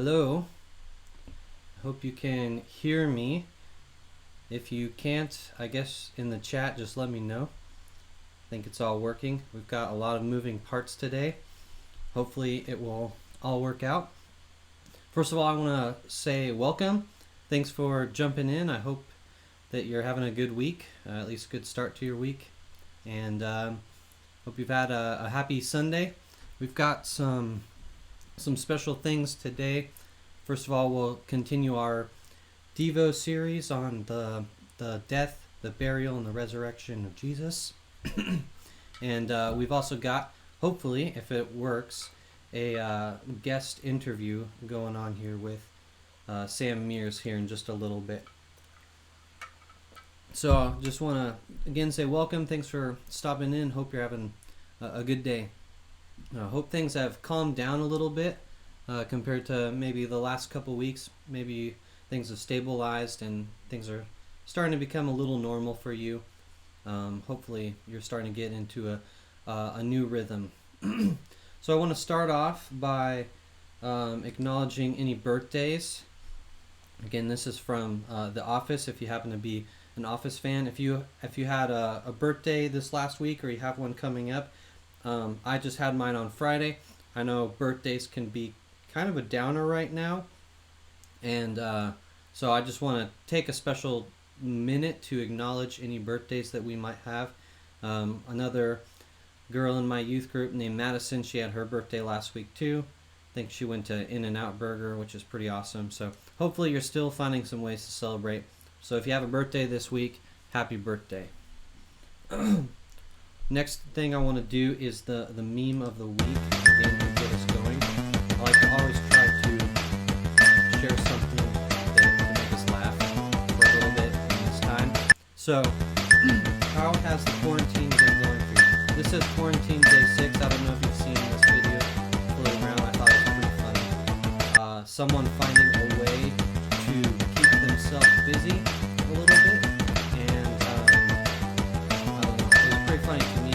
Hello. Hope you can hear me. If you can't, I guess in the chat, just let me know. I think it's all working. We've got a lot of moving parts today. Hopefully it will all work out. First of all, I want to say welcome. Thanks for jumping in. I hope that you're having a good week, at least a good start to your week. And hope you've had a happy Sunday. We've got some special things today. First of all, we'll continue our Devo series on the death, the burial, and the resurrection of Jesus. And we've also got, hopefully, if it works, a guest interview going on here with Sam Mears here in just a little bit. So I just want to, again, say welcome. Thanks for stopping in. Hope you're having a good day. Hope things have calmed down a little bit compared to maybe the last couple weeks. Maybe things have stabilized and things are starting to become a little normal for you. Hopefully you're starting to get into a new rhythm. So I want to start off by acknowledging any birthdays. Again, this is from The Office. If you happen to be an Office fan, if you had a birthday this last week or you have one coming up, I just had mine on Friday. I know birthdays can be kind of a downer right now, and so I just want to take a special minute to acknowledge any birthdays that we might have. Another girl in my youth group named Madison, she had her birthday last week too. I think she went to In-N-Out Burger, which is pretty awesome. So hopefully you're still finding some ways to celebrate. So if you have a birthday this week, happy birthday. Next thing I want to do is the meme of the week. Again, to get us going. I like to always try to share something that can make us laugh for a little bit in this time. So, how has the quarantine been going for you? This says quarantine day 6. I don't know if you've seen this video floating around. I thought it was pretty funny. Someone finding a way to keep themselves busy a little bit. And I don't know. It was pretty funny to me.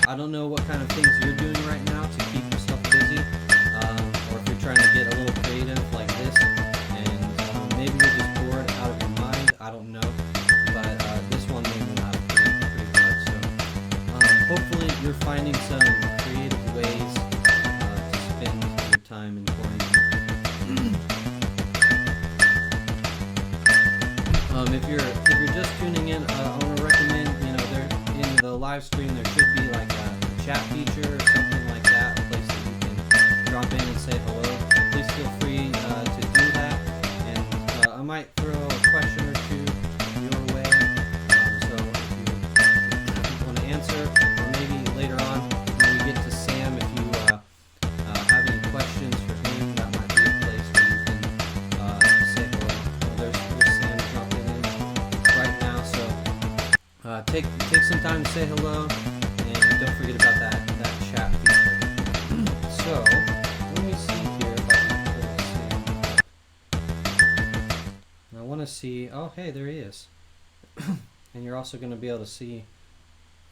I don't know what kind of things you're doing right now to keep yourself busy, or if you're trying to get a little creative like this, and maybe you're just bored out of your mind. I don't know, but this one made me laugh pretty hard. So hopefully you're finding some creative ways to spend your time in quarantine. If you're just tuning in, I want to recommend, there in the live stream there should be like a chat feature or something like that, a place that you can drop in and say hello. Please feel free to do that, and I might throw a question or two your way. So if you want to answer, or maybe later on when we get to Sam, if you have any questions for him, that might be a place where you can say hello. Well, there's Sam jumping in right now, so take some time to say hello, and don't forget about that chat feature. So let me see here if I can pull Sam up. I want to see. Oh, hey, there he is. And you're also going to be able to see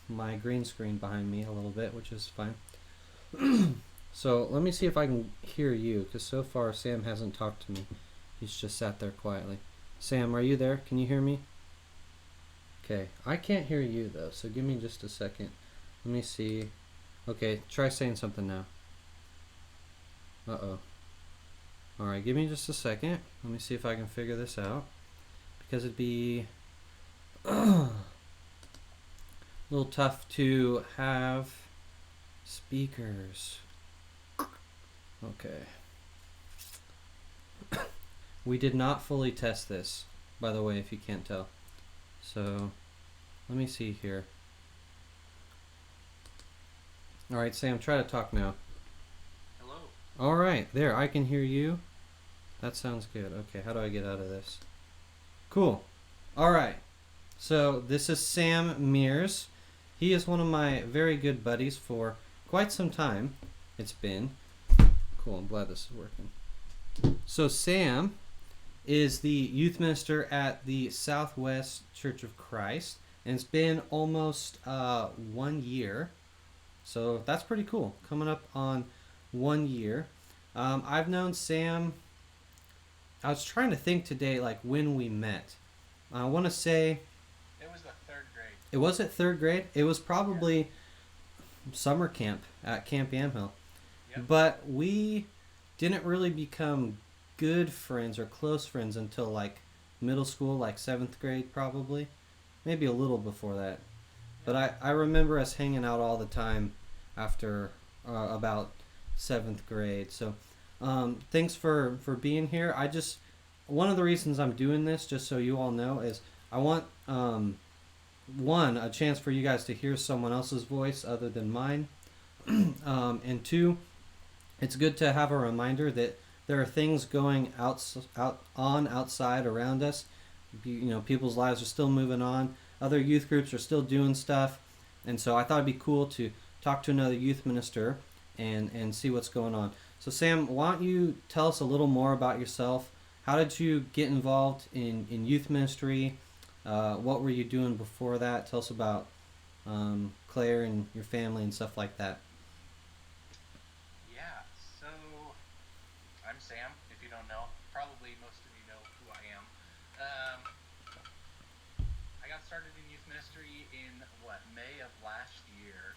my green screen behind me a little bit, which is fine. So let me see if I can hear you, because so far Sam hasn't talked to me. He's just sat there quietly. Sam, are you there? Can you hear me? Okay, I can't hear you though, so give me just a second. Let me see. Okay, try saying something now. Uh-oh. Alright, give me just a second. Let me see if I can figure this out. Because it'd be a little tough to have speakers. Okay. We did not fully test this, by the way, if you can't tell. So, let me see here. Alright, Sam, try to talk now. Hello. Alright, there, I can hear you. That sounds good. Okay, how do I get out of this? Cool. Alright, so this is Sam Mears. He is one of my very good buddies for quite some time. It's been. Cool, I'm glad this is working. So Sam is the youth minister at the Southwest Church of Christ, and it's been almost 1 year, so that's pretty cool. Coming up on 1 year. I've known Sam I was trying to think today, like when we met. I want to say It was the third grade. it was at third grade. It was Yeah. probably summer camp at Camp Yamhill, Yep. but we didn't really become good friends or close friends until like middle school, like seventh grade, probably, maybe a little before that. But Yep. I remember us hanging out all the time after about seventh grade. So thanks for being here. I just one of the reasons I'm doing this, just so you all know, is I want one a chance for you guys to hear someone else's voice other than mine, and two, it's good to have a reminder that there are things going outside around us. People's lives are still moving on. Other youth groups are still doing stuff, and so I thought it'd be cool to talk to another youth minister and see what's going on. So Sam, why don't you tell us a little more about yourself? How did you get involved in youth ministry? What were you doing before that? Tell us about Claire and your family and stuff like that. Yeah. So I'm Sam. If you don't know, probably most of you know who I am. Um, I got started in youth ministry in May of last year,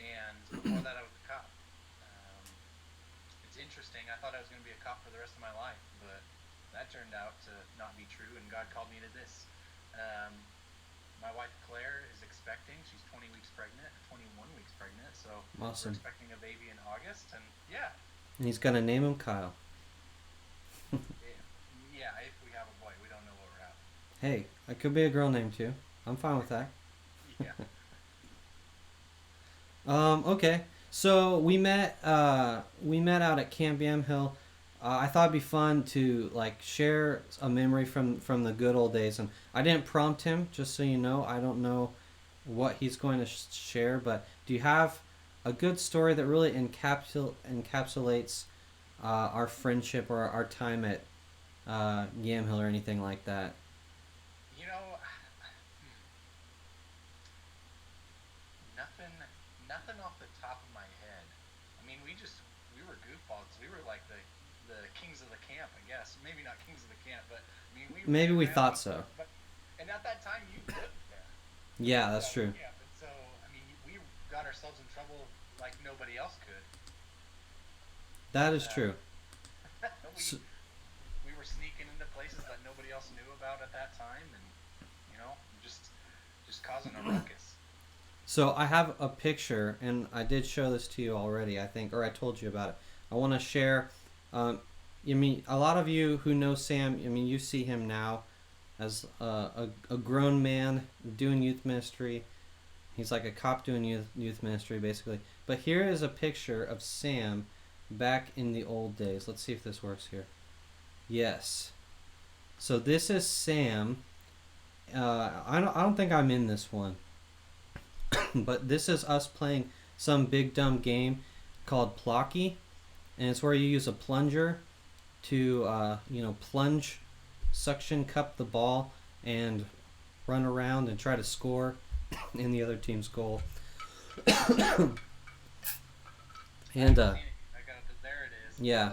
and before that I was a cop. Um, it's interesting. I thought I was going to be a cop for the rest of my life, but that turned out to not be true, and God called me to this. Um, my wife Claire is expecting. She's 20 weeks pregnant, 21 weeks pregnant. So we're Awesome. expecting a baby in August, and yeah, And he's gonna name him Kyle. yeah. If we have a boy, we don't know what we're having. Hey, it could be a girl name too. I'm fine with that. Yeah. Okay. So we met out at Camp Yamhill. I thought it'd be fun to like share a memory from the good old days, and I didn't prompt him. Just so you know, I don't know what he's going to share. But do you have a good story that really encapsulates our friendship or our time at Yamhill or anything like that? You know, nothing, nothing off the top of my head. I mean, we were goofballs. We were like the kings of the camp, I guess. Maybe not kings of the camp, but I mean, we ran Maybe we around. thought so. But and at that time, you lived there. You Yeah, lived that's out at true. camp, and so I mean, we got ourselves in trouble like nobody else could. That is Uh, true. we So, we were sneaking into places that nobody else knew about at that time, and just causing a ruckus. So I have a picture, and I did show this to you already, I think, or I told you about it. I want to share. Um, I mean, a lot of you who know Sam, I mean, you see him now as a grown man doing youth ministry. He's like a cop doing youth ministry, basically. But here is a picture of Sam back in the old days. Let's see if this works here. Yes. So this is Sam. I don't think I'm in this one. But this is us playing some big dumb game called Plocky, and it's where you use a plunger to plunge, suction cup the ball, and run around and try to score in the other team's goal. I And haven't seen it. I got it. There it is. yeah,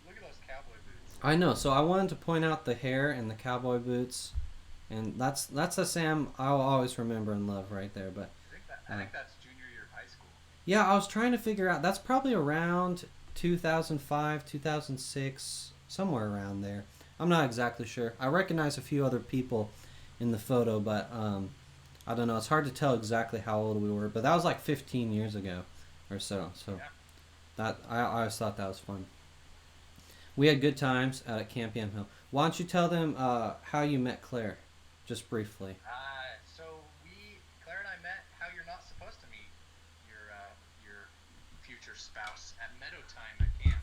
Look at those cowboy boots. I know. So I wanted to point out the hair and the cowboy boots, and that's a Sam I'll always remember and love right there. But I uh, think that's junior year of high school. yeah, I was trying to figure out. That's probably around 2005, 2006, somewhere around there. I'm not exactly sure. I recognize a few other people in the photo, but I don't know. It's hard to tell exactly how old we were, but that was like 15 years ago or so. So Yeah. that I always thought that was fun. We had good times out at Camp Yamhill. Why don't you tell them how you met Claire, just briefly? So Claire and I met how you're not supposed to meet your future spouse at Meadow Time at camp.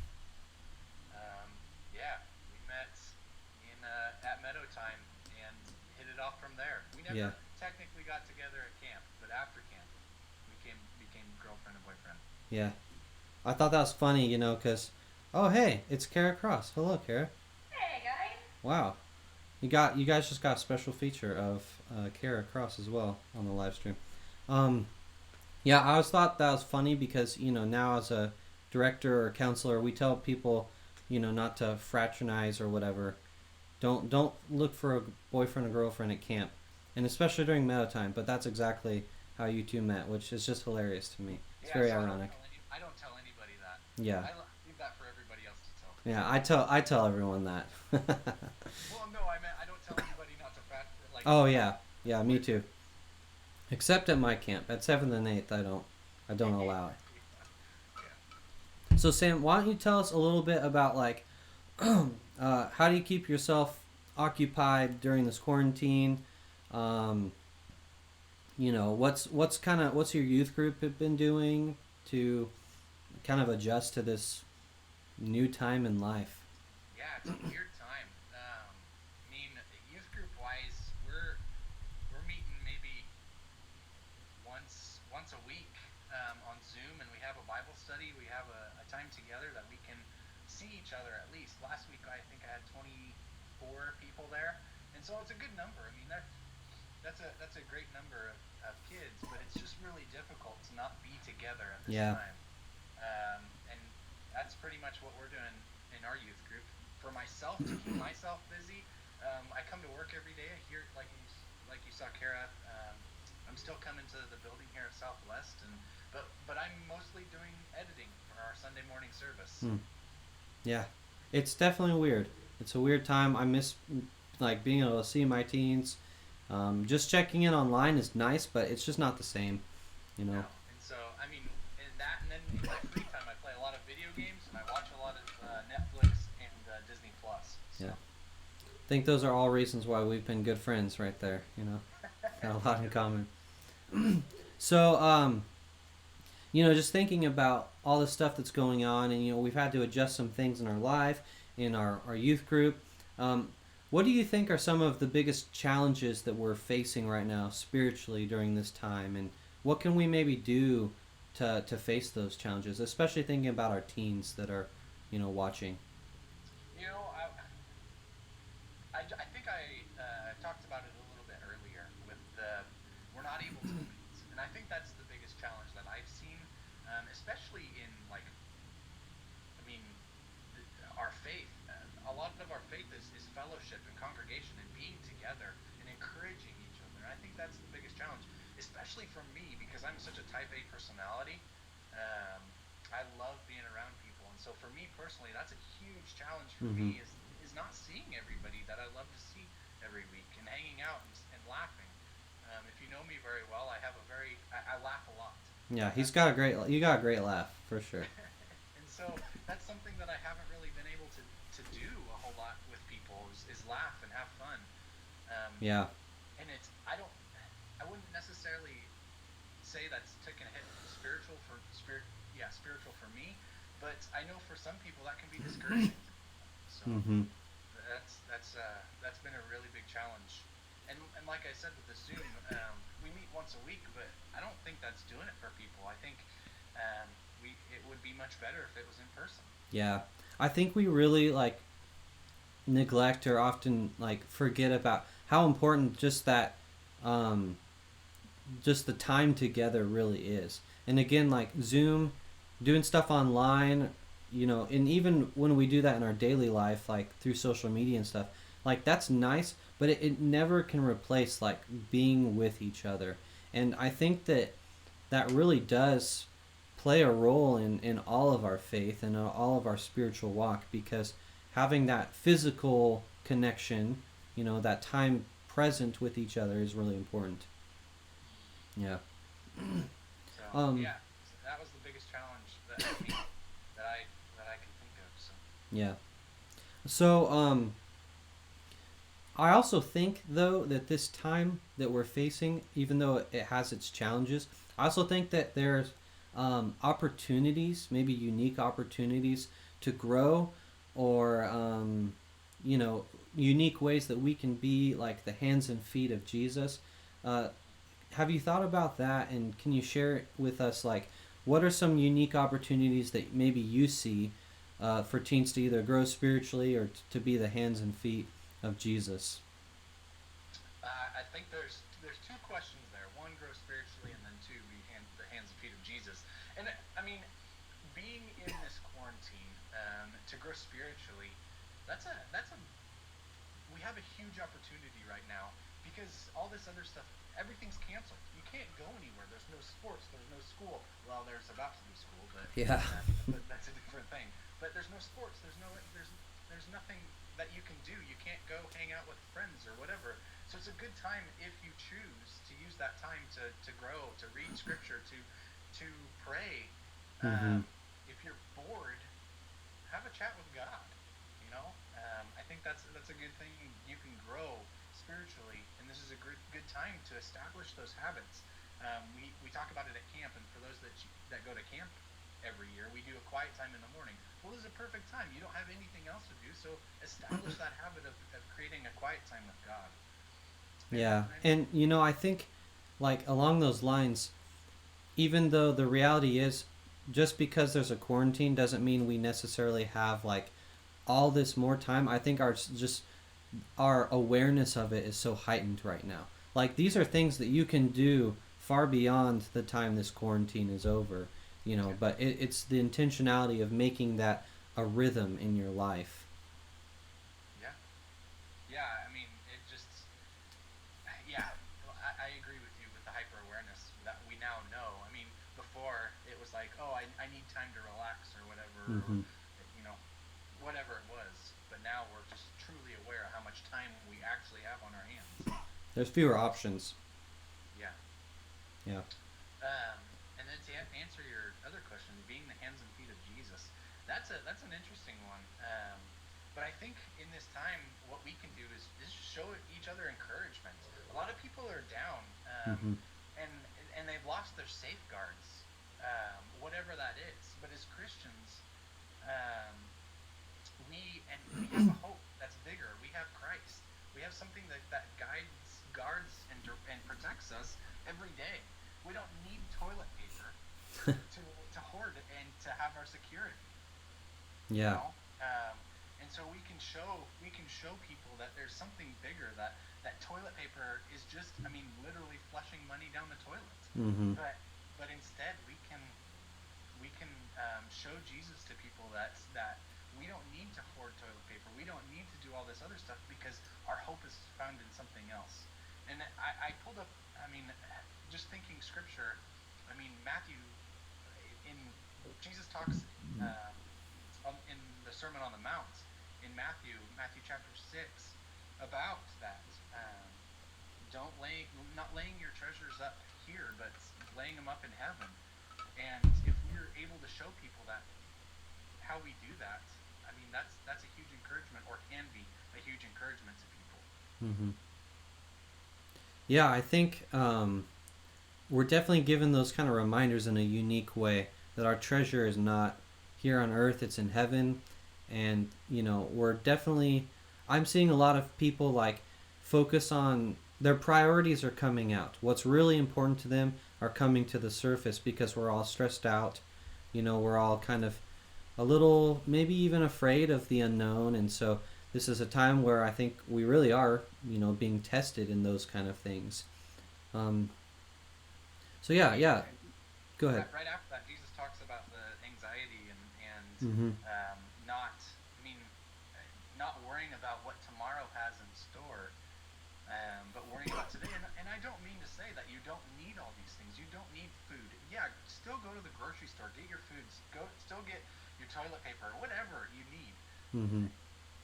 Um, yeah, we met at Meadow Time and hit it off from there. We Yeah, never technically got together at camp, but after camp, we became girlfriend and boyfriend. yeah. I thought that was funny, because oh hey, it's Kara Cross. Hello, Kara. Hey guys. Wow, you guys just got a special feature of Kara Cross as well on the live stream. Um, yeah, I always thought that was funny because now as a director or counselor, we tell people not to fraternize or whatever, Don't look for a boyfriend or girlfriend at camp, and especially during meta time. But that's exactly how you two met, which is just hilarious to me. It's Yeah, very so ironic. I don't tell anybody that. Yeah, Leave that for everybody else to tell. yeah. I tell everyone that. Well, no, I meant I don't tell anybody not to like. Oh yeah, yeah. Me too. Except at my camp at 7th and 8th, I don't allow it. Yeah. So Sam, why don't you tell us a little bit about like how do you keep yourself occupied during this quarantine? Um, what's your youth group have been doing to kind of adjust to this new time in life? Yeah, it's a weird time. I mean, youth group wise, we're meeting maybe once a week on Zoom, and we have a Bible study. We have a time together that we can see each other at least. Last week, I think I had 24 people there, and so it's a good number. I mean, that's a great number of kids, but it's just really difficult to not be together at this Yeah. time. And that's pretty much what we're doing in our youth group. For myself, to keep myself busy, I come to work every day. I hear, like you saw, Kara. I'm still coming to the building here at Southwest, but I'm mostly doing editing for our Sunday morning service. Yeah, it's definitely weird. It's a weird time. I miss like being able to see my teens. Just checking in online is nice, but it's just not the same, you know. No. And so, I mean, and then in my free time, I play a lot of video games and I watch a lot of Netflix and Disney Plus. So. Yeah. I think those are all reasons why we've been good friends right there, you know. Got a lot in common. So, just thinking about all the stuff that's going on, and we've had to adjust some things in our life, in our youth group. What do you think are some of the biggest challenges that we're facing right now spiritually during this time, and what can we maybe do to face those challenges, especially thinking about our teens that are, watching? You know, I think I talked about it a little bit earlier with we're not able to meet, and I think that's the biggest challenge that I've seen, especially in like, I mean, our faith. A lot of our faith is fellowship and congregation and being together and encouraging each other. And I think that's the biggest challenge, especially for me because I'm such a Type A personality. I love being around people, and so for me personally, that's a huge challenge for me is not seeing everybody that I love to see every week and hanging out and laughing. If you know me very well, I laugh a lot. Yeah, you got a great laugh for sure. And so that's something that I haven't really been able to do a whole lot with people is laugh and have fun. Yeah. And I wouldn't necessarily say that's taken a hit spiritual for me, but I know for some people that can be discouraging. So that's been a really big challenge. And like I said with the Zoom, we meet once a week, but I don't think that's doing it for people. I think it would be much better if it was in person. Yeah. I think we really neglect or often forget about how important just that just the time together really is. And again, like Zoom, doing stuff online, and even when we do that in our daily life, like through social media and stuff, that's nice, but it never can replace being with each other. And I think that really does play a role in all of our faith and all of our spiritual walk, because having that physical connection, that time present with each other is really important. Yeah. So yeah, that was the biggest challenge that I can think of. So. Yeah. So I also think though that this time that we're facing, even though it has its challenges, I also think that there's opportunities, maybe unique opportunities to grow, or unique ways that we can be like the hands and feet of Jesus. Have you thought about that, and can you share with us what are some unique opportunities that maybe you see for teens to either grow spiritually or to be the hands and feet of Jesus? I think there's two questions there. One, grow spiritually, and then two, be the hands and feet of Jesus. And I mean, being in this quarantine to grow spiritually, that's a we have a huge opportunity right now because all this other stuff, everything's canceled. You can't go anywhere. There's no sports. There's no school. Well, there's about to be school, but Yeah. that's a different thing. But there's no sports. There's nothing that you can do. You can't go hang out with friends or whatever. So it's a good time if you choose to use that time to grow, to read scripture, to pray. Mm-hmm. If you're bored, have a chat with God. I think that's a good thing. You can grow spiritually, and this is a good time to establish those habits. We talk about it at camp, and for those that go to camp every year, we do a quiet time in the morning. Well, this is a perfect time. You don't have anything else to do, so establish that habit of creating a quiet time with God. Yeah, and I think like along those lines, even though the reality is, just because there's a quarantine doesn't mean we necessarily have like all this more time. I think our awareness of it is so heightened right now. Like these are things that you can do far beyond the time this quarantine is over, but it's the intentionality of making that a rhythm in your life. Yeah, yeah. I mean, yeah. I agree with you with the hyper awareness that we now know. I mean, before it was like, oh, I need time to relax or whatever, Mm-hmm. or whatever it was. But now we're just truly aware of how much time we actually have on our hands. There's fewer options. Yeah. Yeah. And then to answer your other question, being the hands and feet of Jesus, that's an interesting one. But I think in this time, what we can do is show each other encouragement. A lot of people are down, Mm-hmm. and they've lost their safeguards, whatever that is. But as Christians, we have a hope that's bigger. We have Christ. We have something that guards, and protects us every day. We don't need toilet paper to hoard and to have our security. Yeah. And so we can show people that there's something bigger, that toilet paper is just, literally flushing money down the toilet. Mm-hmm. But instead we can show Jesus to people that we don't need to hoard toilet paper. We don't need to do all this other stuff because our hope is found in something else. And I pulled up, just thinking scripture. Matthew, in Jesus talks in the Sermon on the Mount in Matthew chapter 6 about that. Not laying your treasures up here, but laying them up in heaven. And if we're able to show people that how we do that, that's a huge encouragement, or can be a huge encouragement to people. Mm-hmm. Yeah, I think we're definitely given those kind of reminders in a unique way that our treasure is not here on earth, it's in heaven. And I'm seeing a lot of people like focus on their priorities are coming out. What's really important to them are coming to the surface because we're all stressed out. We're all kind of a little, maybe even afraid of the unknown. And so this is a time where I think we really are, being tested in those kind of things. So yeah. Go ahead. Right after that, Jesus talks about the anxiety and Mm-hmm. not worrying about what tomorrow has in store, but worrying about today. And I don't mean to say that you don't need all these things. You don't need food. Yeah, still go to the grocery store, get your foods, still get your toilet paper, whatever you need. Mm-hmm.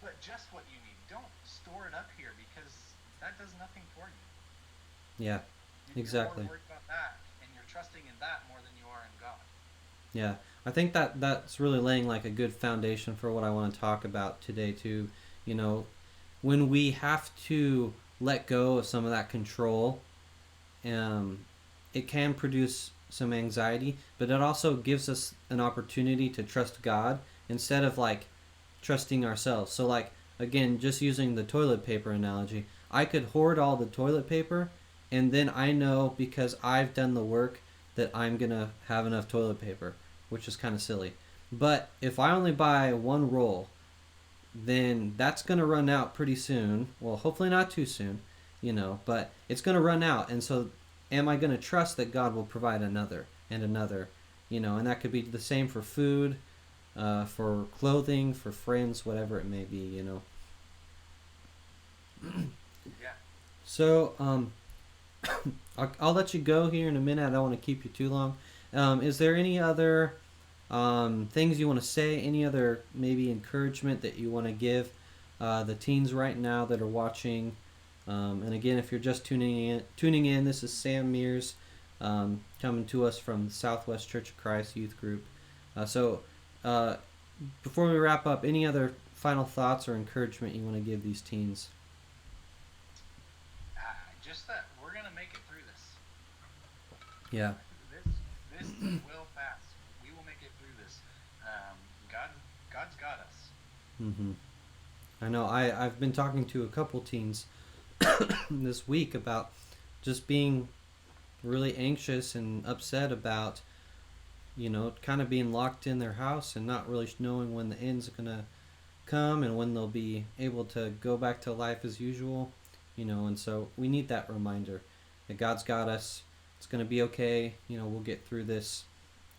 But just what you need. Don't store it up here because that does nothing for you. Yeah, exactly. You're more worried about that, and you're trusting in that more than you are in God. Yeah, I think that's really laying like a good foundation for what I want to talk about today too. When we have to let go of some of that control, it can produce some anxiety, but it also gives us an opportunity to trust God instead of like trusting ourselves. So like again, just using the toilet paper analogy, I could hoard all the toilet paper and then I know because I've done the work that I'm going to have enough toilet paper, which is kind of silly. But if I only buy one roll, then that's going to run out pretty soon. Well, hopefully not too soon, but it's going to run out. And so am I going to trust that God will provide another and another, and that could be the same for food, for clothing, for friends, whatever it may be, Yeah. So, I'll let you go here in a minute. I don't want to keep you too long. Is there any other things you want to say? Any other maybe encouragement that you want to give the teens right now that are watching? And again, if you're just tuning in, this is Sam Mears coming to us from the Southwest Church of Christ Youth Group. So, before we wrap up, any other final thoughts or encouragement you want to give these teens? Just that we're gonna make it through this. Yeah. This will pass. We will make it through this. God's got us. Mm-hmm. I know. I've been talking to a couple teens this week about just being really anxious and upset about, kind of being locked in their house and not really knowing when the end's gonna come and when they'll be able to go back to life as usual. And so we need that reminder that God's got us. It's going to be okay. We'll get through this.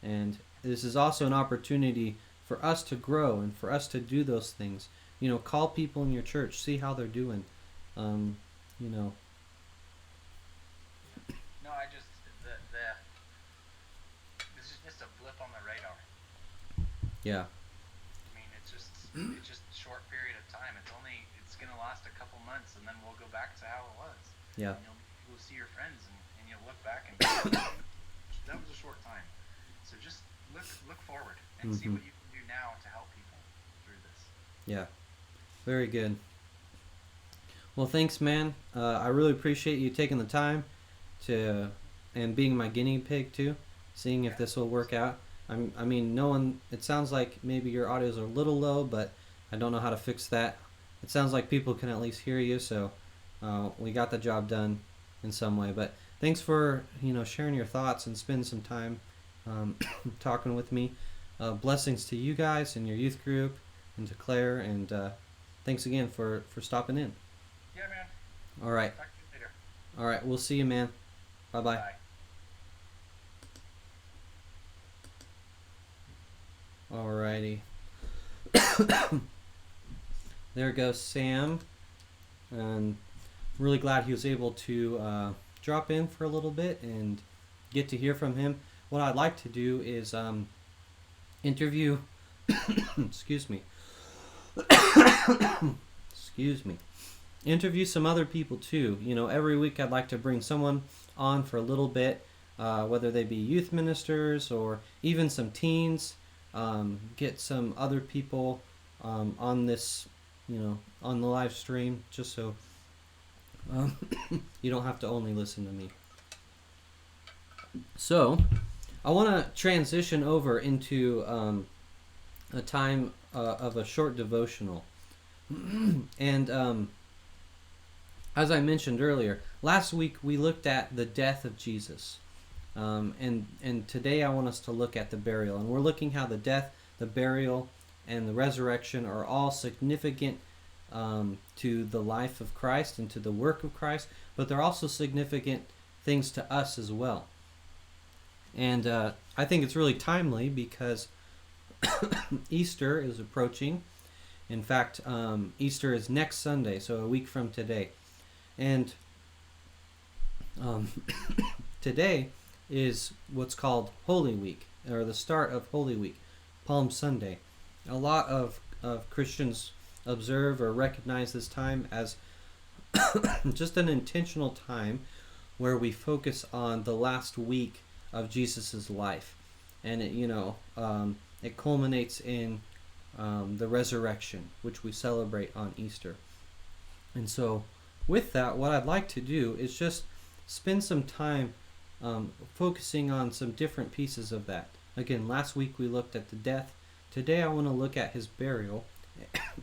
And this is also an opportunity for us to grow and for us to do those things. Call people in your church, see how they're doing. No, I just this is just a blip on the radar. Yeah. I mean, it's just a short period of time. It's gonna last a couple months, and then we'll go back to how it was. Yeah. And you'll see your friends, and you'll look back and go, that was a short time. So just look forward and see what you can do now to help people through this. Yeah. Very good. Well, thanks, man. I really appreciate you taking the time and being my guinea pig too, seeing if this will work out. It sounds like maybe your audios are a little low, but I don't know how to fix that. It sounds like people can at least hear you, so we got the job done in some way. But thanks for sharing your thoughts and spending some time talking with me. Blessings to you guys and your youth group and to Claire, and thanks again for stopping in. Yeah, man. All right. Talk to you later. All right. We'll see you, man. Bye-bye. Bye. Alrighty. There goes Sam. And really glad he was able to drop in for a little bit and get to hear from him. What I'd like to do is interview excuse me interview some other people too. Every week I'd like to bring someone on for a little bit, whether they be youth ministers or even some teens. Get some other people on this, on the live stream, just so you don't have to only listen to me. So, I want to transition over into a time of a short devotional. And as I mentioned earlier, last week we looked at the death of Jesus. And today I want us to look at the burial. And we're looking how the death, the burial, and the resurrection are all significant to the life of Christ and to the work of Christ, but they're also significant things to us as well. And I think it's really timely because Easter is approaching. In fact, Easter is next Sunday, so a week from today. And today is what's called Holy Week, or the start of Holy Week, Palm Sunday. A lot of Christians observe or recognize this time as just an intentional time where we focus on the last week of Jesus's life, and it culminates in the resurrection, which we celebrate on Easter. And so, with that, what I'd like to do is just spend some time focusing on some different pieces of that. Again, last week we looked at the death. Today I want to look at his burial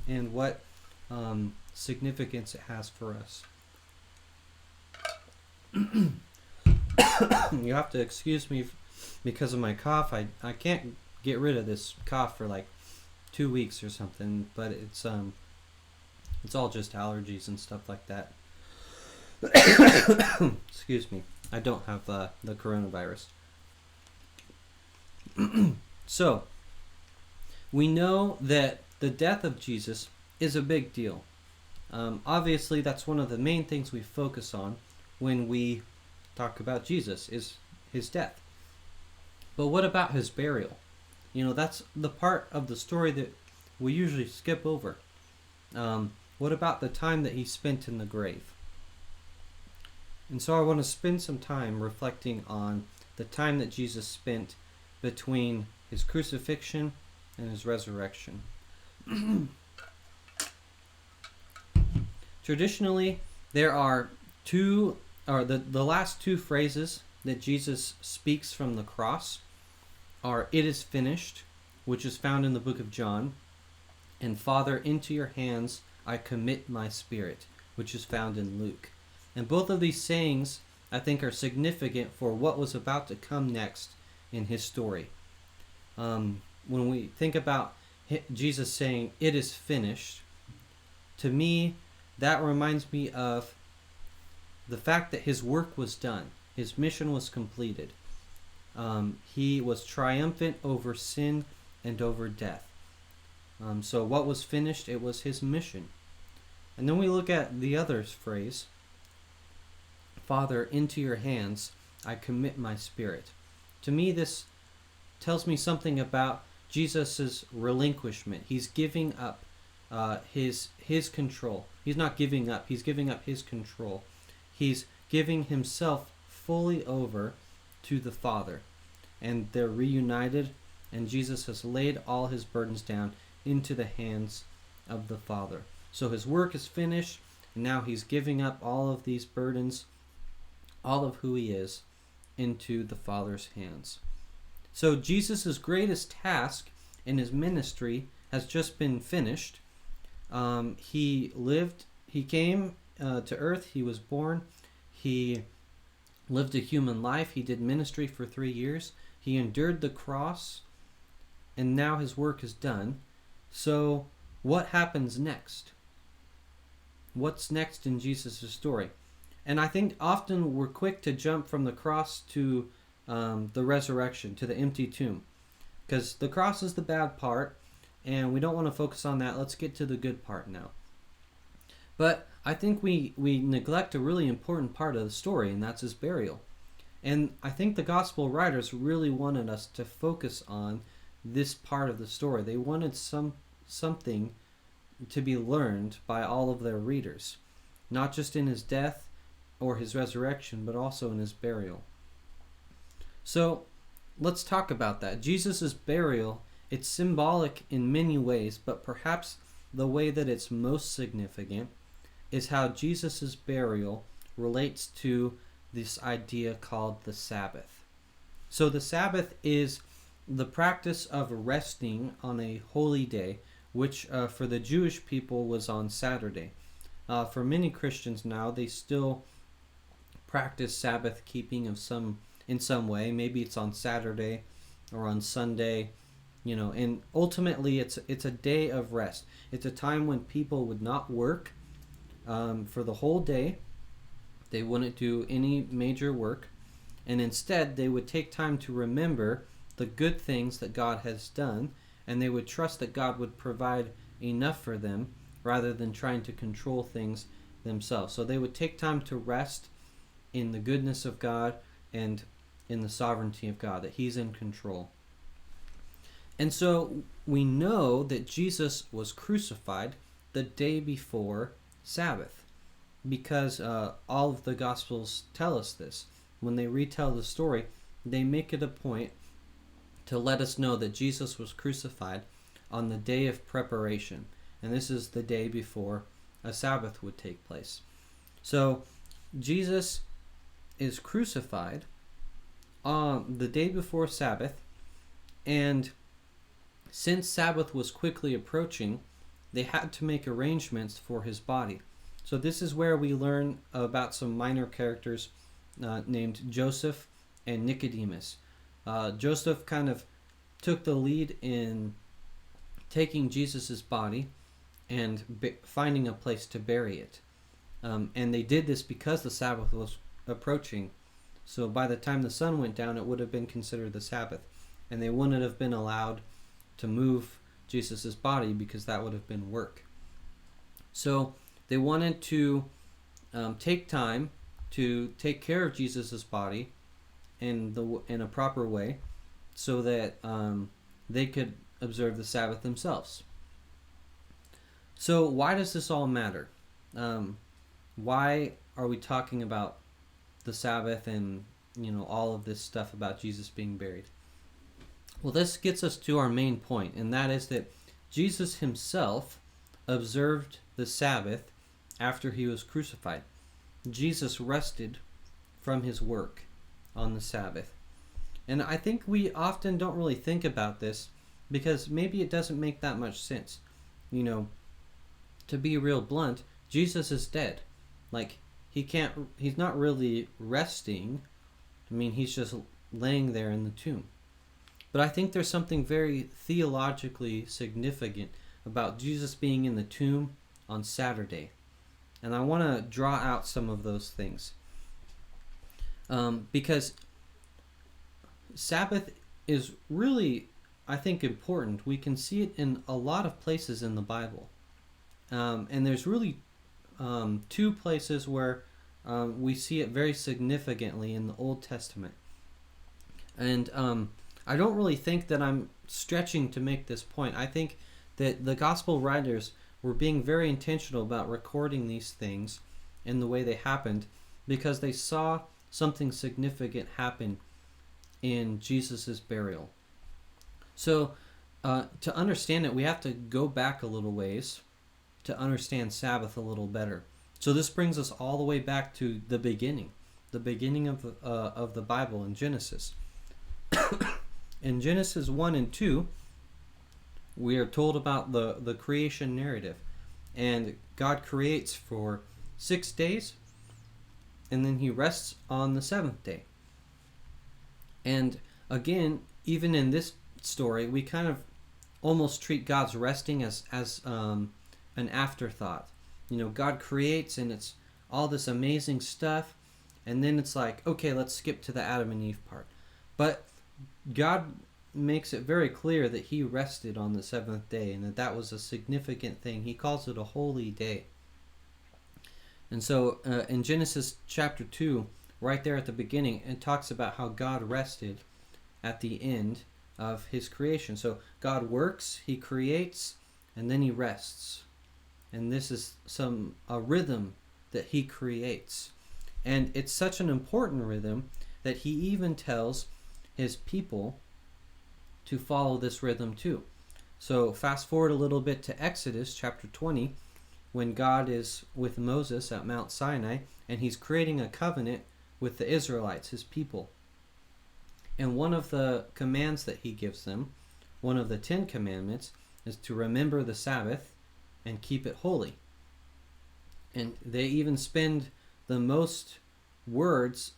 and what significance it has for us. You have to excuse me because of my cough. I can't get rid of this cough for like 2 weeks or something, but it's all just allergies and stuff like that. Excuse me. I don't have the coronavirus. So, we know that the death of Jesus is a big deal. Obviously, that's one of the main things we focus on when we talk about Jesus, is his death. But what about his burial? That's the part of the story that we usually skip over. What about the time that he spent in the grave? And so I want to spend some time reflecting on the time that Jesus spent between his crucifixion and his resurrection. Traditionally, there are the last two phrases that Jesus speaks from the cross are, "It is finished," which is found in the book of John, and "Father, into your hands I commit my spirit," which is found in Luke. And both of these sayings, I think, are significant for what was about to come next in his story. When we think about Jesus saying, "It is finished," to me, that reminds me of the fact that his work was done. His mission was completed. He was triumphant over sin and over death. So what was finished? It was his mission. And then we look at the other phrase, "Father, into your hands I commit my spirit." To me, this tells me something about Jesus' relinquishment. He's giving up his control. He's not giving up. He's giving up his control. He's giving himself fully over to the Father. And they're reunited, and Jesus has laid all his burdens down into the hands of the Father. So his work is finished, and now he's giving up all of these burdens, all of who he is, into the Father's hands. So Jesus' greatest task in his ministry has just been finished. He came to earth, he was born, he lived a human life, he did ministry for 3 years, he endured the cross, and now his work is done. So what happens next? What's next in Jesus' story? And I think often we're quick to jump from the cross to the resurrection, to the empty tomb. Because the cross is the bad part, and we don't want to focus on that. Let's get to the good part now. But I think we neglect a really important part of the story, and that's his burial. And I think the gospel writers really wanted us to focus on this part of the story. They wanted something to be learned by all of their readers, not just in his death or his resurrection, but also in his burial. So let's talk about that. Jesus' burial, it's symbolic in many ways, but perhaps the way that it's most significant is how Jesus' burial relates to this idea called the Sabbath. So the Sabbath is the practice of resting on a holy day, which for the Jewish people was on Saturday. For many Christians now, they still practice Sabbath keeping in some way. Maybe it's on Saturday or on Sunday, and ultimately it's a day of rest. It's a time when people would not work for the whole day. They wouldn't do any major work, and instead they would take time to remember the good things that God has done, and they would trust that God would provide enough for them rather than trying to control things themselves. So they would take time to rest in the goodness of God and in the sovereignty of God, that he's in control. And so we know that Jesus was crucified the day before Sabbath, because all of the Gospels tell us this. When they retell the story, they make it a point to let us know that Jesus was crucified on the day of preparation. And this is the day before a Sabbath would take place. So Jesus is crucified on the day before Sabbath, and since Sabbath was quickly approaching, they had to make arrangements for his body. So this is where we learn about some minor characters named Joseph and Nicodemus. Joseph kind of took the lead in taking Jesus' body and finding a place to bury it. And they did this because the Sabbath was approaching. So by the time the sun went down, it would have been considered the Sabbath. And they wouldn't have been allowed to move Jesus' body because that would have been work. So They wanted to take time to take care of Jesus' body in a proper way, so that they could observe the Sabbath themselves. So why does this all matter? Why are we talking about the Sabbath and all of this stuff about Jesus being buried? Well, this gets us to our main point, and that is that Jesus himself observed the Sabbath after he was crucified. Jesus rested from his work on the Sabbath. And I think we often don't really think about this because maybe it doesn't make that much sense. To be real blunt, Jesus is dead. Like, he's not really resting. I mean, he's just laying there in the tomb. But I think there's something very theologically significant about Jesus being in the tomb on Saturday. And I want to draw out some of those things. Because Sabbath is really, I think, important. We can see it in a lot of places in the Bible. And there's really two places where we see it very significantly in the Old Testament. And I don't really think that I'm stretching to make this point. I think that the gospel writers were being very intentional about recording these things in the way they happened because they saw something significant happen in Jesus' burial. So to understand it, we have to go back a little ways to understand Sabbath a little better. So this brings us all the way back to the beginning of the Bible in Genesis. In Genesis 1 and 2, we are told about the creation narrative. And God creates for 6 days, and then he rests on the 7th day. And again, even in this story, we kind of almost treat God's resting as an afterthought. God creates, and it's all this amazing stuff, and then it's like, okay, let's skip to the Adam and Eve part. But God makes it very clear that he rested on the 7th day, and that was a significant thing. He calls it a holy day. And so in Genesis chapter 2, right there at the beginning, it talks about how God rested at the end of his creation. So God works, he creates, and then he rests. And this is a rhythm that he creates. And it's such an important rhythm that he even tells his people to follow this rhythm too. So fast forward a little bit to Exodus chapter 20, when God is with Moses at Mount Sinai, and he's creating a covenant with the Israelites, his people. And one of the commands that he gives them, one of the 10 commandments, is to remember the Sabbath and keep it holy. And they even spend the most words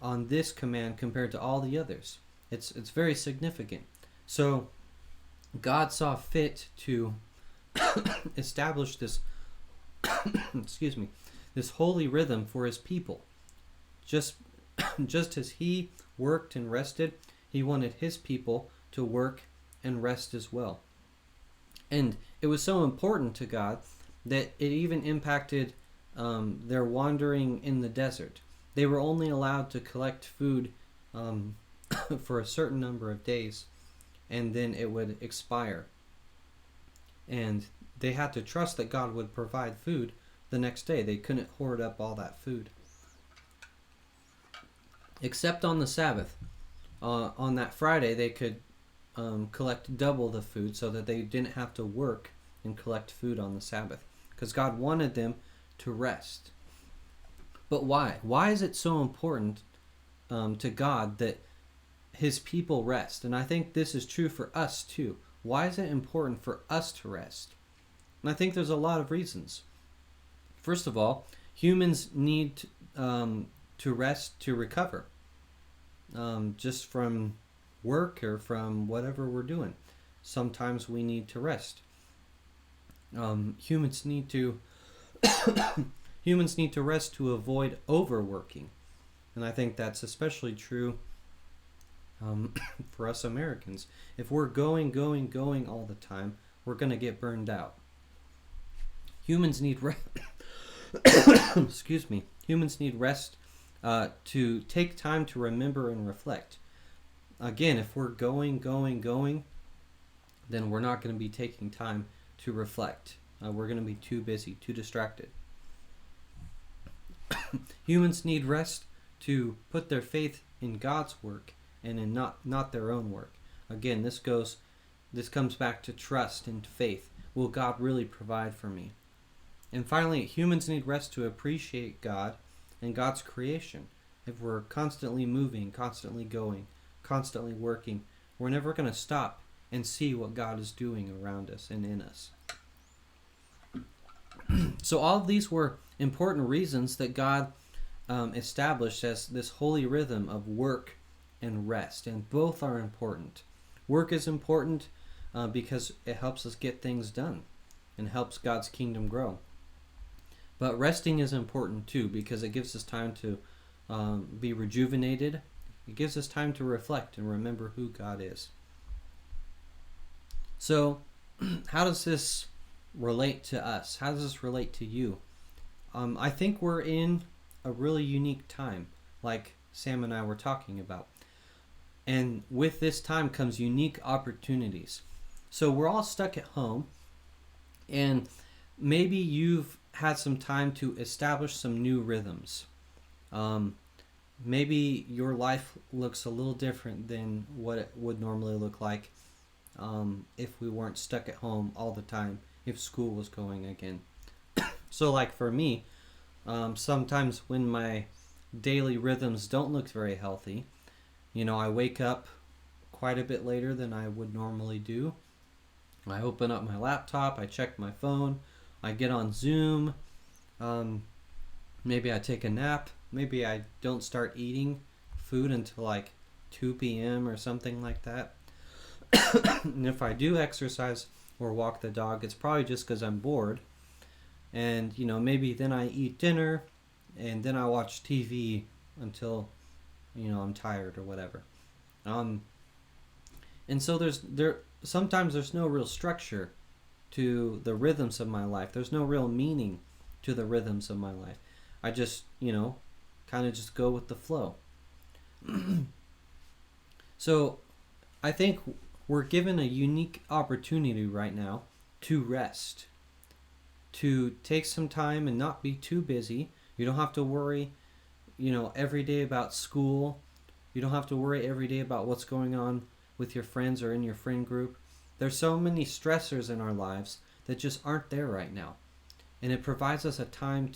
on this command compared to all the others. It's very significant. So God saw fit to establish this this holy rhythm for his people. Just as he worked and rested, he wanted his people to work and rest as well. And it was so important to God that it even impacted their wandering in the desert. They were only allowed to collect food for a certain number of days, and then it would expire. And they had to trust that God would provide food the next day. They couldn't hoard up all that food. Except on the Sabbath. On that Friday, they could collect double the food so that they didn't have to work and collect food on the Sabbath. Because God wanted them to rest. But why? Why is it so important to God that his people rest? And I think this is true for us too. Why is it important for us to rest? And I think there's a lot of reasons. First of all, humans need to rest to recover. Just from work or from whatever we're doing. Sometimes we need to rest. Humans need to rest to avoid overworking. And I think that's especially true for us Americans. If we're going all the time, we're going to get burned out. Humans need Excuse me. Humans need rest to take time to remember and reflect. Again, if we're going, then we're not going to be taking time to reflect. We're going to be too busy, too distracted. Humans need rest to put their faith in God's work and in not their own work. Again, this comes back to trust and faith. Will God really provide for me? And finally, humans need rest to appreciate God and God's creation. If we're constantly moving, constantly going, constantly working, we're never going to stop and see what God is doing around us and in us. So all of these were important reasons that God established as this holy rhythm of work and rest, and both are important. Work is important because it helps us get things done and helps God's kingdom grow. But resting is important too because it gives us time to be rejuvenated. It gives us time to reflect and remember who God is. So, how does this relate to us? How does this relate to you? I think we're in a really unique time, like Sam and I were talking about. And with this time comes unique opportunities. So we're all stuck at home, and maybe you've had some time to establish some new rhythms. Maybe your life looks a little different than what it would normally look like if we weren't stuck at home all the time, if school was going again. So like for me, sometimes when my daily rhythms don't look very healthy, I wake up quite a bit later than I would normally do. I open up my laptop, I check my phone, I get on Zoom, maybe I take a nap, maybe I don't start eating food until like 2 p.m. or something like that. And if I do exercise or walk the dog, it's probably just because I'm bored. And, maybe then I eat dinner and then I watch TV until, I'm tired or whatever. And so sometimes there's no real structure to the rhythms of my life. There's no real meaning to the rhythms of my life. I just, kind of just go with the flow. So I think we're given a unique opportunity right now to rest, to take some time and not be too busy. You don't have to worry, every day about school. You don't have to worry every day about what's going on with your friends or in your friend group. There's so many stressors in our lives that just aren't there right now. And it provides us a time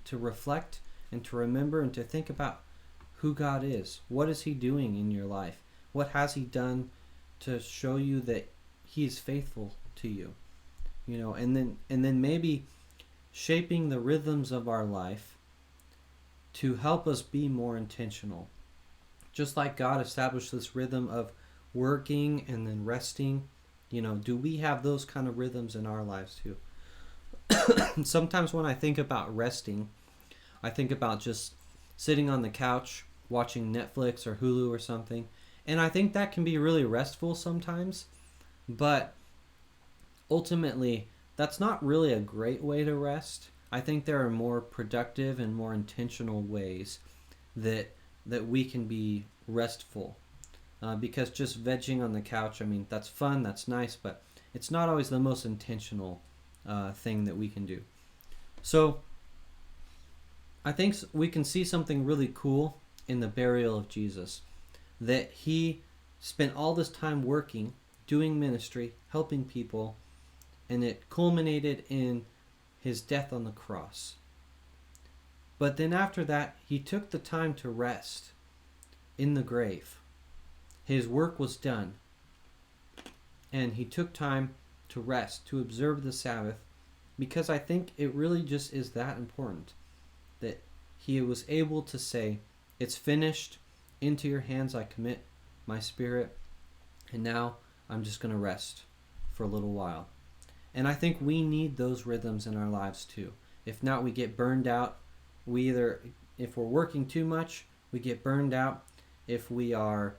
to reflect and to remember and to think about who God is. What is He doing in your life? What has He done to show you that He is faithful to you? And then maybe shaping the rhythms of our life to help us be more intentional. Just like God established this rhythm of working and then resting, do we have those kind of rhythms in our lives too? Sometimes when I think about resting, I think about just sitting on the couch watching Netflix or Hulu or something. And I think that can be really restful sometimes. But ultimately, that's not really a great way to rest. I think there are more productive and more intentional ways that we can be restful. Because just vegging on the couch, that's fun, that's nice, but it's not always the most intentional thing that we can do. So I think we can see something really cool in the burial of Jesus. That He spent all this time working, doing ministry, helping people, and it culminated in His death on the cross. But then after that, He took the time to rest in the grave. His work was done. And He took time to rest, to observe the Sabbath, because I think it really just is that important. That He was able to say, it's finished, into your hands I commit my spirit, and now I'm just going to rest for a little while. And I think we need those rhythms in our lives too. If not, we get burned out. If we're working too much, we get burned out. If we are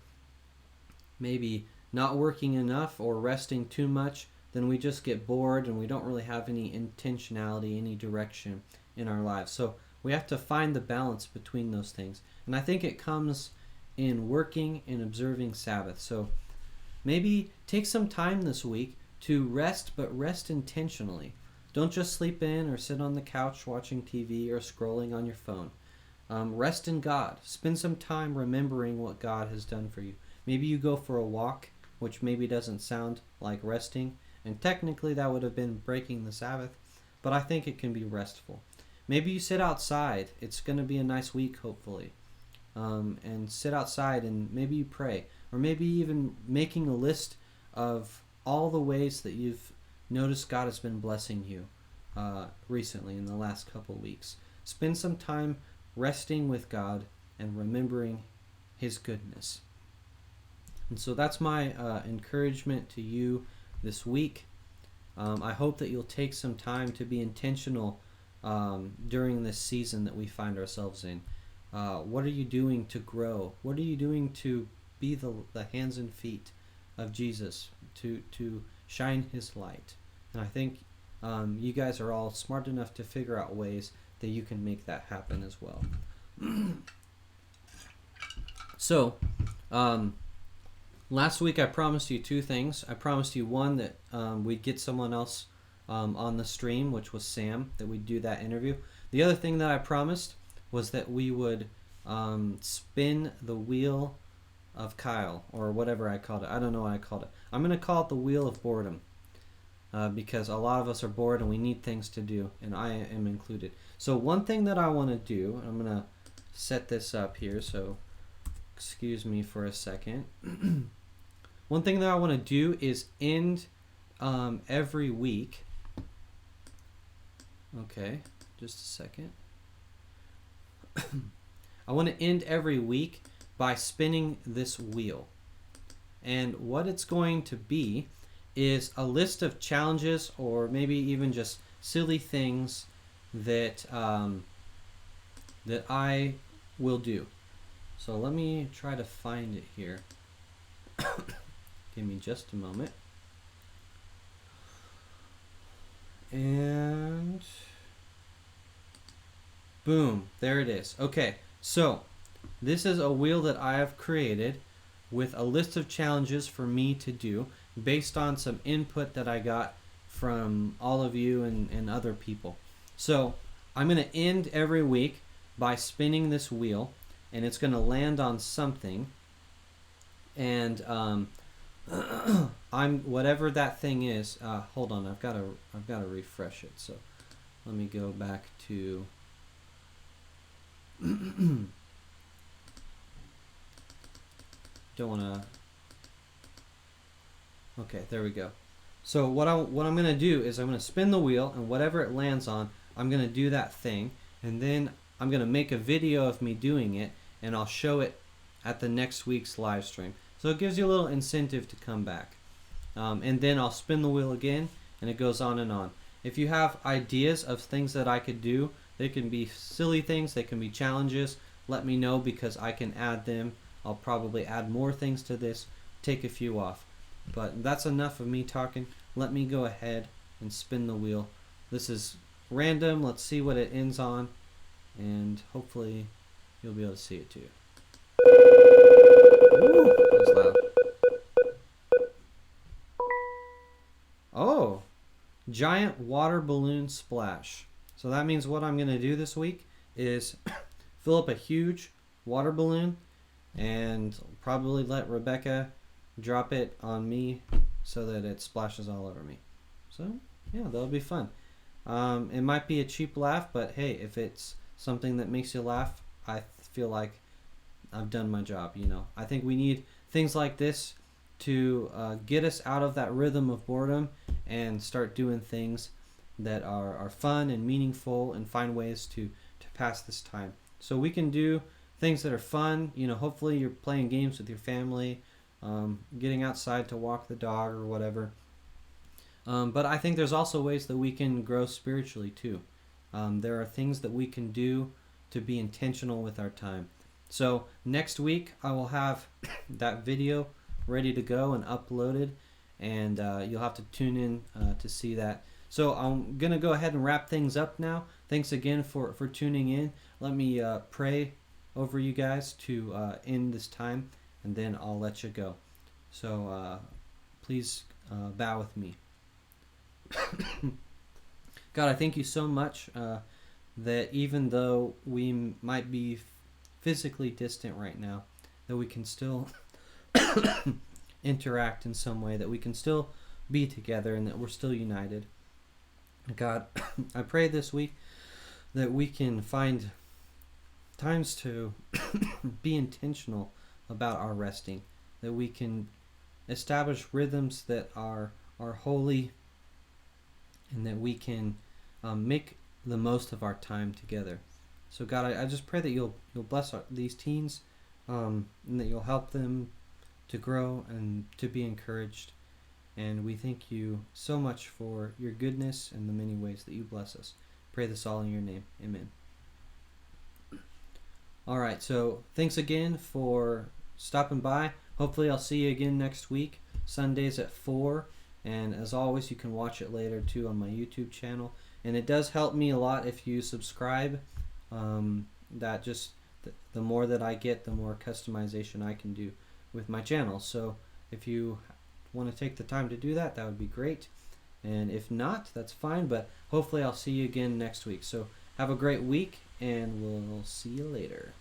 maybe not working enough or resting too much, then we just get bored and we don't really have any intentionality, any direction in our lives. So we have to find the balance between those things. And I think it comes in working and observing Sabbath. So maybe take some time this week to rest, but rest intentionally. Don't just sleep in or sit on the couch watching TV or scrolling on your phone. Rest in God. Spend some time remembering what God has done for you. Maybe you go for a walk, which maybe doesn't sound like resting, and technically that would have been breaking the Sabbath, but I think it can be restful. Maybe you sit outside. It's going to be a nice week, hopefully. And sit outside and maybe you pray. Or maybe even making a list of all the ways that you've noticed God has been blessing you recently in the last couple weeks. Spend some time resting with God and remembering His goodness. And so that's my encouragement to you this week. I hope that you'll take some time to be intentional during this season that we find ourselves in. What are you doing to grow? What are you doing to be the hands and feet of Jesus, to shine His light? And I think you guys are all smart enough to figure out ways that you can make that happen as well. So, last week I promised you two things. I promised you one, that we'd get someone else on the stream, which was Sam, that we'd do that interview. The other thing that I promised was that we would spin the wheel of Kyle, or whatever I called it. I don't know what I called it. I'm going to call it the wheel of boredom, because a lot of us are bored and we need things to do, and I am included. So one thing that I want to do, I'm going to set this up here, so excuse me for a second. One thing that I want to do is end every week. Okay, just a second. I want to end every week by spinning this wheel. And what it's going to be is a list of challenges, or maybe even just silly things that that I will do. So let me try to find it here. Give me just a moment. And boom, there it is. Okay, so this is a wheel that I have created with a list of challenges for me to do based on some input that I got from all of you and other people. So I'm going to end every week by spinning this wheel, and it's going to land on something. And I'm whatever that thing is. Hold on, I've got to refresh it. So let me go back to. Don't want to. Okay, there we go. So what I'm going to do is I'm going to spin the wheel, and whatever it lands on, I'm going to do that thing, and then I'm going to make a video of me doing it, and I'll show it at the next week's live stream. So it gives you a little incentive to come back. And then I'll spin the wheel again, and it goes on and on. If you have ideas of things that I could do, they can be silly things, they can be challenges, let me know, because I can add them. I'll probably add more things to this, take a few off. But that's enough of me talking. Let me go ahead and spin the wheel. This is random. Let's see what it ends on, and hopefully you'll be able to see it too. Ooh, that was loud. Oh, giant water balloon splash. So that means what I'm going to do this week is fill up a huge water balloon and probably let Rebecca drop it on me so that it splashes all over me. So yeah, that'll be fun. It might be a cheap laugh, but hey, if it's something that makes you laugh, I feel like I've done my job. I think we need things like this to get us out of that rhythm of boredom and start doing things that are fun and meaningful, and find ways to pass this time. So we can do things that are fun. Hopefully you're playing games with your family, getting outside to walk the dog or whatever. But I think there's also ways that we can grow spiritually too. There are things that we can do to be intentional with our time. So next week I will have that video ready to go and uploaded, and you'll have to tune in to see that. So I'm gonna go ahead and wrap things up now. Thanks again for tuning in. Let me pray over you guys to end this time, and then I'll let you go. So please bow with me. God, I thank you so much that even though we might be physically distant right now, that we can still interact in some way, that we can still be together, and that we're still united. God, I pray this week that we can find times to be intentional about our resting, that we can establish rhythms that are holy, and that we can make the most of our time together. So God, I just pray that you'll bless these teens, and that you'll help them to grow and to be encouraged. And we thank you so much for your goodness and the many ways that you bless us. Pray this all in your name. Amen. All right, so thanks again for stopping by. Hopefully I'll see you again next week, Sundays at 4. And as always, you can watch it later too on my YouTube channel. And it does help me a lot if you subscribe. That just the more that I get, the more customization I can do with my channel. So if you want to take the time to do that, that would be great. And if not, that's fine. But hopefully I'll see you again next week. So have a great week, and we'll see you later.